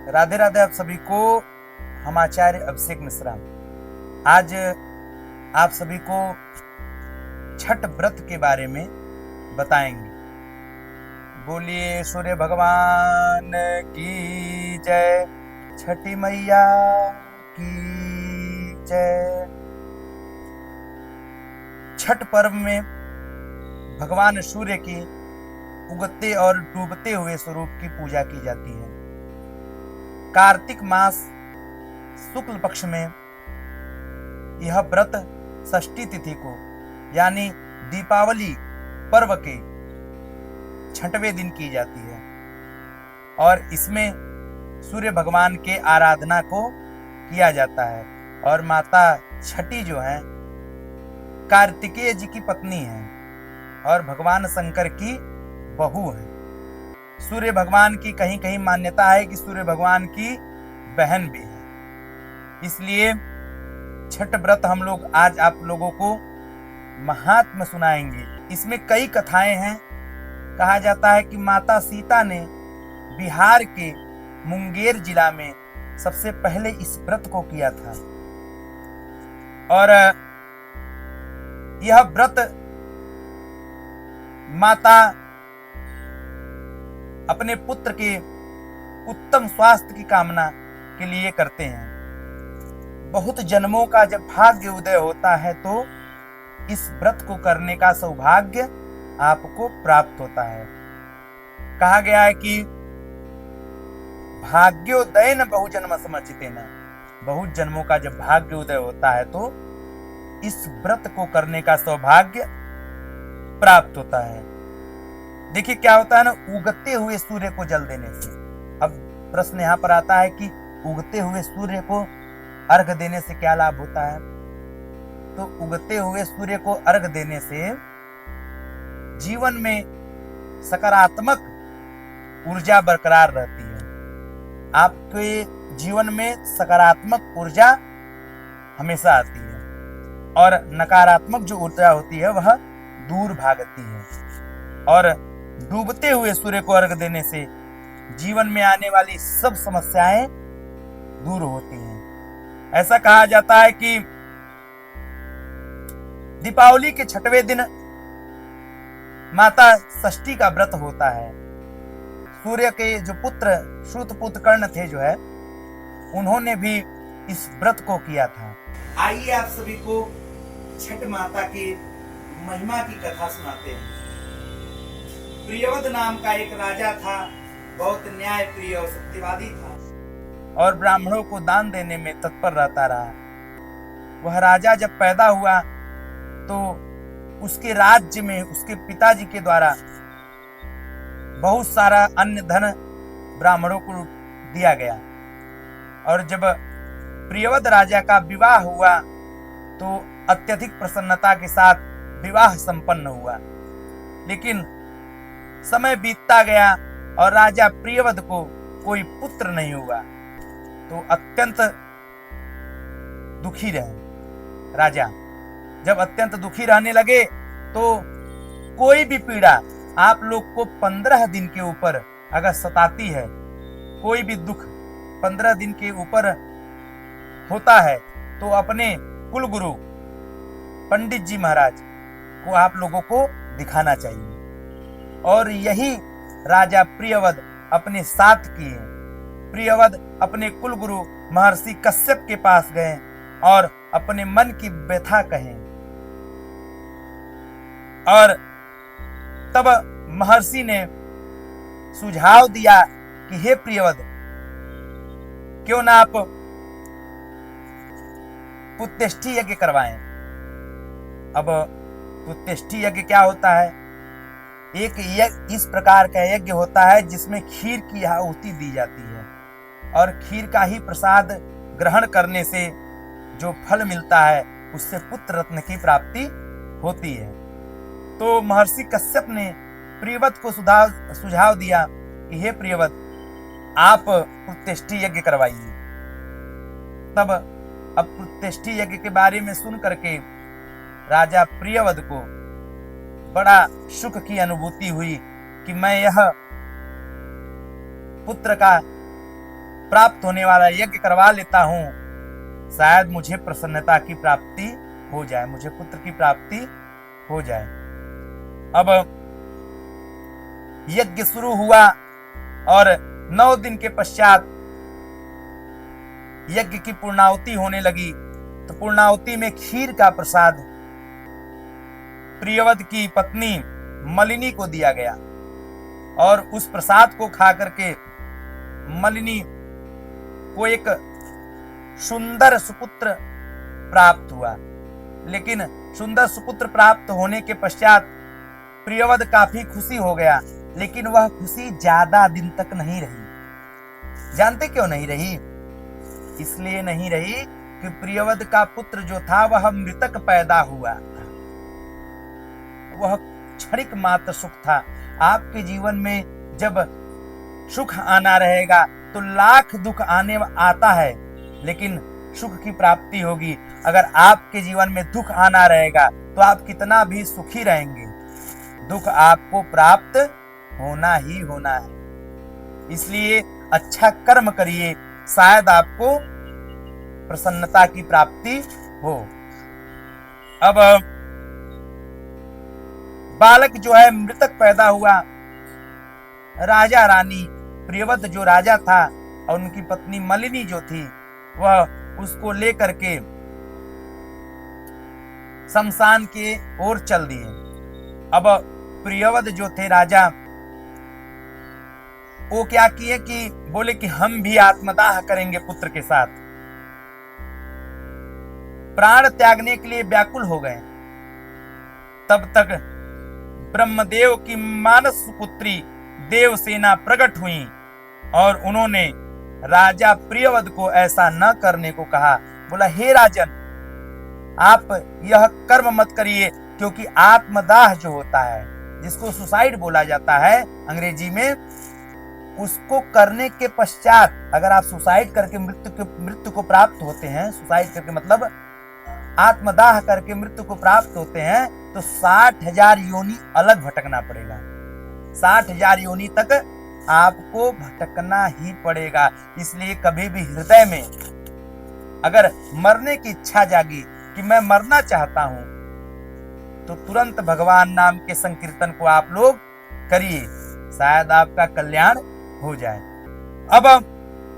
राधे राधे आप सभी को। हम आचार्य अभिषेक मिश्रा आज आप सभी को छठ व्रत के बारे में बताएंगे। बोलिए सूर्य भगवान की जय, छठी मैया की जय। छठ पर्व में भगवान सूर्य की उगते और डूबते हुए स्वरूप की पूजा की जाती है। कार्तिक मास शुक्ल पक्ष में यह व्रत षष्ठी तिथि को यानी दीपावली पर्व के छठवें दिन की जाती है और इसमें सूर्य भगवान के आराधना को किया जाता है। और माता छठी जो है कार्तिकेय जी की पत्नी है और भगवान शंकर की बहू है। सूर्य भगवान की कहीं कहीं मान्यता है कि सूर्य भगवान की बहन भी है। इसलिए छठ व्रत हम लोग आज आप लोगों को महात्म सुनाएंगे। इसमें कई कथाएं हैं। कहा जाता है कि माता सीता ने बिहार के मुंगेर जिला में सबसे पहले इस व्रत को किया था और यह व्रत माता अपने पुत्र के उत्तम स्वास्थ्य की कामना के लिए करते हैं। बहुत जन्मों का जब भाग्य उदय होता है तो इस व्रत को करने का सौभाग्य आपको प्राप्त होता है। कहा गया है कि भाग्योदय न बहुजन्म समर्चितेन, बहुत जन्मों का जब भाग्य उदय होता है तो इस व्रत को करने का सौभाग्य प्राप्त होता है। देखिए क्या होता है ना, उगते हुए सूर्य को जल देने से। अब प्रश्न यहाँ पर आता है कि उगते हुए सूर्य को अर्घ देने से क्या लाभ होता है। तो उगते हुए सूर्य को अर्घ देने से जीवन में सकारात्मक ऊर्जा बरकरार रहती है। आपके जीवन में सकारात्मक ऊर्जा हमेशा आती है और नकारात्मक जो ऊर्जा होती है वह दूर भागती है। और डूबते हुए सूर्य को अर्घ देने से जीवन में आने वाली सब समस्याएं दूर होती हैं। ऐसा कहा जाता है कि दीपावली के छठवें दिन माता षष्ठी का व्रत होता है। सूर्य के जो पुत्र श्रुतपुत्र कर्ण थे जो है, उन्होंने भी इस व्रत को किया था। आइए आप सभी को छठ माता की महिमा की कथा सुनाते हैं। प्रियवद नाम का एक राजा था, बहुत न्याय प्रिय और सत्यवादी था और ब्राह्मणों को दान देने में तत्पर रहता रहा। वह राजा जब पैदा हुआ तो उसके राज्य में उसके पिताजी के द्वारा बहुत सारा अन्न धन ब्राह्मणों को दिया गया। और जब प्रियवद राजा का विवाह हुआ तो अत्यधिक प्रसन्नता के साथ विवाह संपन्न हुआ। लेकिन समय बीतता गया और राजा प्रियवद को कोई पुत्र नहीं हुआ तो अत्यंत दुखी रहे। राजा जब अत्यंत दुखी रहने लगे तो कोई भी पीड़ा आप लोग को 15 दिन के ऊपर अगर सताती है, कोई भी दुख 15 दिन के ऊपर होता है तो अपने कुल गुरु पंडित जी महाराज को आप लोगों को दिखाना चाहिए। और यही राजा प्रियवद अपने साथ किए। प्रियवद अपने कुल गुरु महर्षि कश्यप के पास गए और अपने मन की व्यथा कहे और तब महर्षि ने सुझाव दिया कि हे प्रियवद, क्यों ना आप पुत्यष्टि यज्ञ करवाएं। अब पुत्यष्टि यज्ञ क्या होता है? एक यज्ञ इस प्रकार का यज्ञ होता है जिसमें खीर की आहुति दी जाती है और खीर का ही प्रसाद ग्रहण करने से जो फल मिलता है उससे पुत्र रत्न की प्राप्ति होती है। तो महर्षि कश्यप ने प्रियवत को सुझाव दिया कि हे प्रियवत, आप पुत्यष्टि यज्ञ करवाइए। तब अब पुत्यष्टि यज्ञ के बारे में सुन करके राजा प्रियवद को बड़ा सुख की अनुभूति हुई कि मैं यह पुत्र का प्राप्त होने वाला यज्ञ करवा लेता हूं, शायद मुझे प्रसन्नता की प्राप्ति हो जाए, मुझे पुत्र की प्राप्ति हो जाए। अब यज्ञ शुरू हुआ और 9 दिन के पश्चात यज्ञ की पूर्णाहुति होने लगी। तो पूर्णाहुति में खीर का प्रसाद प्रियवद की पत्नी मलिनी को दिया गया और उस प्रसाद को खा करके मलिनी को एक सुंदर सुपुत्र प्राप्त हुआ। लेकिन सुंदर सुपुत्र प्राप्त होने के पश्चात प्रियवद काफी खुशी हो गया, लेकिन वह खुशी ज्यादा दिन तक नहीं रही। जानते क्यों नहीं रही? इसलिए नहीं रही कि प्रियवद का पुत्र जो था वह मृतक पैदा हुआ, वह क्षणिक मात्र सुख था। आपके जीवन में जब सुख आना रहेगा तो लाख दुख आता है, लेकिन सुख की प्राप्ति होगी। अगर आपके जीवन में दुख आना रहेगा तो आप कितना भी सुखी रहेंगे, दुख आपको प्राप्त होना ही होना है। इसलिए अच्छा कर्म करिए, शायद आपको प्रसन्नता की प्राप्ति हो। अब बालक जो है मृतक पैदा हुआ। राजा रानी प्रियवद जो राजा था और उनकी पत्नी मलिनी जो थी, वह उसको लेकर के शमशान के ओर चल दिए। अब प्रियवद जो थे राजा, वो क्या किए कि बोले कि हम भी आत्मदाह करेंगे पुत्र के साथ। प्राण त्यागने के लिए व्याकुल हो गए। तब तक ब्रह्मदेव की मानस पुत्री देवसेना प्रकट हुई और उन्होंने राजा प्रियवद को ऐसा न करने को कहा। बोला, हे राजन, आप यह कर्म मत करिए, क्योंकि आत्मदाह जो होता है, जिसको सुसाइड बोला जाता है अंग्रेजी में, उसको करने के पश्चात अगर आप सुसाइड करके मृत्यु को प्राप्त होते हैं, सुसाइड करके मतलब आत्मदाह करके मृत्यु को प्राप्त होते हैं, तो 60,000 योनि अलग भटकना पड़ेगा। 60,000 योनि तक आपको भटकना ही पड़ेगा। इसलिए कभी भी हृदय में अगर मरने की इच्छा जागी कि मैं मरना चाहता हूं, तो तुरंत भगवान नाम के संकीर्तन को आप लोग करिए, शायद आपका कल्याण हो जाए। अब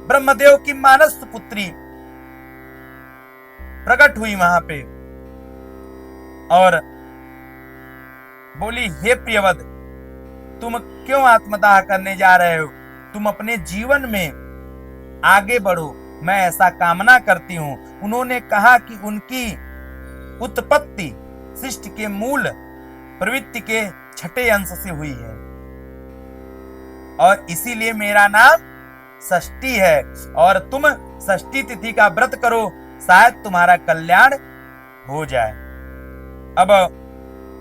ब्रह्मदेव की मानस पुत्री प्रकट हुई वहां पे और बोली, हे प्रियवद, तुम क्यों आत्मदाह करने जा रहे हो? तुम अपने जीवन में आगे बढ़ो, मैं ऐसा कामना करती हूं। उन्होंने कहा कि उनकी उत्पत्ति सृष्टि के मूल प्रवृत्ति के 6ठे अंश से हुई है और इसीलिए मेरा नाम षष्ठी है, और तुम षष्ठी तिथि का व्रत करो, शायद तुम्हारा कल्याण हो जाए। अब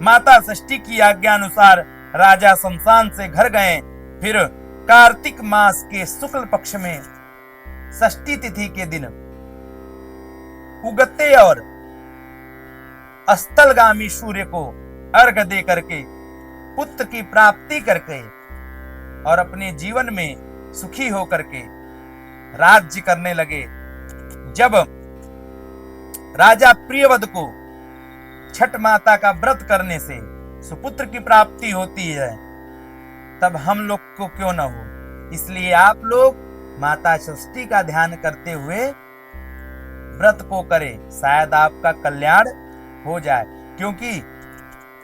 माता षष्ठी की आज्ञा अनुसार राजा शमशान से घर गए। फिर कार्तिक मास के शुक्ल पक्ष में षष्ठी तिथि के दिन उगते और अस्तलगामी सूर्य को अर्घ्य दे करके पुत्र की प्राप्ति करके और अपने जीवन में सुखी होकर के राज्य करने लगे। जब राजा प्रियवद को छठ माता का व्रत करने से सुपुत्र की प्राप्ति होती है, तब हम लोग को क्यों न हो। इसलिए आप लोग माता षष्ठी का ध्यान करते हुए व्रत को करें, शायद आपका कल्याण हो जाए। क्योंकि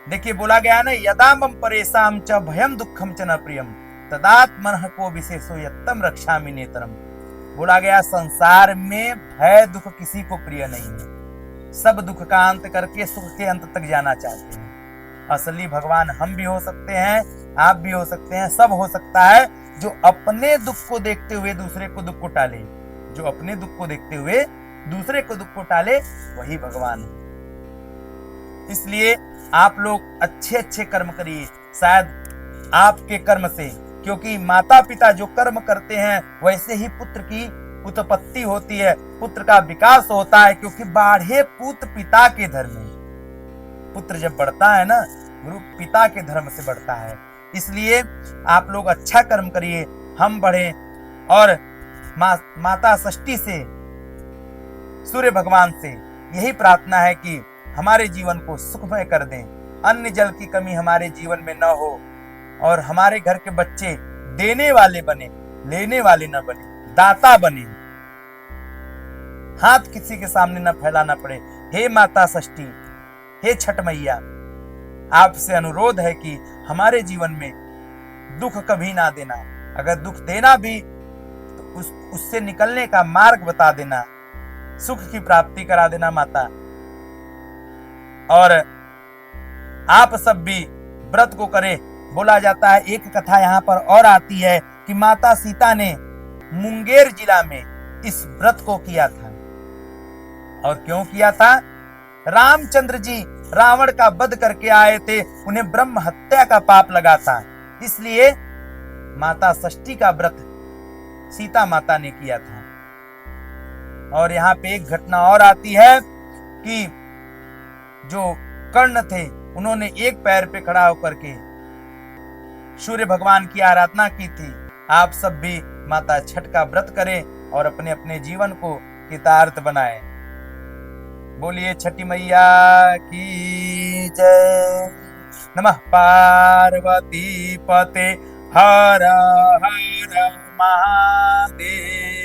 देखिए बोला गया ना, यदा मम परेशान च भयम दुखम च न प्रियम तदात्मनः को विशेषो यत्तम रक्षामि नेत्रम। बोला गया, संसार में भय दुख किसी को प्रिय नहीं है। सब दुख का अंत करके सुख के अंत तक जाना चाहते हैं। असली भगवान हम भी हो सकते हैं, आप भी हो सकते हैं, सब हो सकता है। जो अपने दुख को देखते हुए दूसरे को दुख को टाले, जो अपने दुख को देखते हुए दूसरे को दुख को टाले, वही भगवान है। इसलिए आप लोग अच्छे अच्छे कर्म करिए, शायद आपके कर्म से, क्योंकि माता पिता जो कर्म करते हैं वैसे ही पुत्र की उत्पत्ति होती है, पुत्र का विकास होता है। क्योंकि बाढ़े पूत पिता के धर्म में, पुत्र जब बढ़ता है ना, गुरु पिता के धर्म से बढ़ता है। इसलिए आप लोग अच्छा कर्म करिए, हम बढ़े और माता षष्ठी से, सूर्य भगवान से यही प्रार्थना है कि हमारे जीवन को सुखमय कर दें, अन्न जल की कमी हमारे जीवन में न हो और हमारे घर के बच्चे देने वाले बने, लेने वाले न बने, दाता बने, हाथ किसी के सामने न फैलाना पड़े। हे माता षष्ठी, हे छठ मैया, आपसे अनुरोध है कि हमारे जीवन में दुख कभी ना देना, अगर दुख देना भी तो उससे निकलने का मार्ग बता देना, सुख की प्राप्ति करा देना माता। और आप सब भी व्रत को करें। बोला जाता है, एक कथा यहाँ पर और आती है कि माता सीता ने मुंगेर जिला में इस व्रत को किया था। और क्यों किया था? रामचंद्र जी रावण का वध करके आए थे, उन्हें ब्रह्म हत्या का पाप लगा था, इसलिए माता षष्ठी का व्रत सीता माता ने किया था। और यहाँ पे एक घटना और आती है कि जो कर्ण थे, उन्होंने एक पैर पे खड़ा होकर के सूर्य भगवान की आराधना की थी। आप सब भी माता छठ का व्रत करें और अपने अपने जीवन को कृतार्थ बनाएं। बोलिए छठी मैया की जय। नमः पार्वती पते हर हर महादेव।